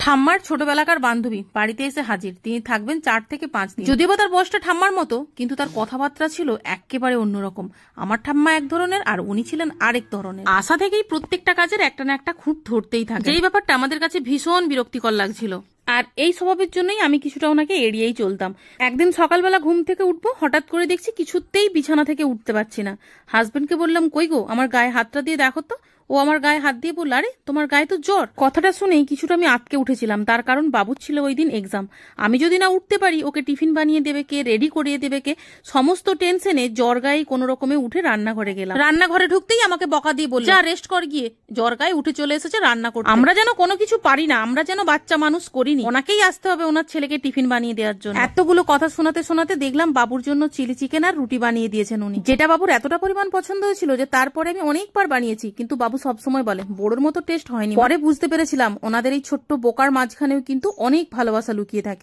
ঠাম্মার ছোটবেলাকার বান্ধবী বাড়িতে এসে হাজির। তিনি থাকবেন 4 থেকে 5 দিন। যদিও বা তার বয়সটা ঠাম্মার মতো, কিন্তু তার কথাবার্তা ছিল একেবারে অন্যরকম। আমার ঠাম্মা এক ধরনের আর উনি ছিলেন আরেক ধরনের। আশা থেকেই প্রত্যেকটা কাজের একটা না একটা খুঁত ধরতেই থাকে, যেই ব্যাপারটা আমাদের কাছে ভীষণ বিরক্তিকর লাগছিল। আর এই স্বভাবের জন্যই আমি কিছুটা ওনাকে এড়িয়েই চলতাম। একদিন সকালবেলা ঘুম থেকে উঠবো, হঠাৎ করে দেখছি কিছুতেই বিছানা থেকে উঠতে পারছি না। হাজবেন্ডকে বললাম, কই গো, আমার গায়ে হাতটা দিয়ে দেখো তো। ও আমার গায়ে হাত দিয়ে বলল, আরে তোমার গায়ে তো জ্বর। কথাটা শুনেই কিছুটা আমি আটকে উঠেছিলাম, তার কারণ বাবুর ছিল ওই দিন এক্সাম। আমি যদি না উঠতে পারি, ওকে টিফিন বানিয়ে দেবে কে, রেডি করিয়ে দেবে কে, সমস্ত টেনশনে জ্বর গায়ে কোনো রকমে উঠে রান্নাঘরে গেলাম। রান্নাঘরে ঢুকতেই আমাকে বকা দিয়ে বলল, যা রেস্ট কর গিয়ে, জ্বর গায়ে উঠে চলে এসেছে রান্না করতে। আমরা যেন কোনো কিছু পারি না, আমরা যেন বাচ্চা মানুষ করিনি, ওনাকেই আসতে হবে ওনার ছেলেকে টিফিন বানিয়ে দেওয়ার জন্য। এতগুলো কথা শোনাতে শোনাতে দেখলাম বাবুর জন্য চিলি চিকেন আর রুটি বানিয়ে দিয়েছেন উনি, যেটা বাবুর এতটা পরিমাণ পছন্দ হয়েছিল যে তারপরে আমি অনেকবার বানিয়েছি, কিন্তু বাবু সবসময় বলে বড়োর মতো টেস্ট হয়নি। পরে বুঝতে পেরেছিলাম ওনাদের এই ছোট্ট বোকার মাঝখানেও কিন্তু অনেক ভালোবাসা লুকিয়ে থাকে।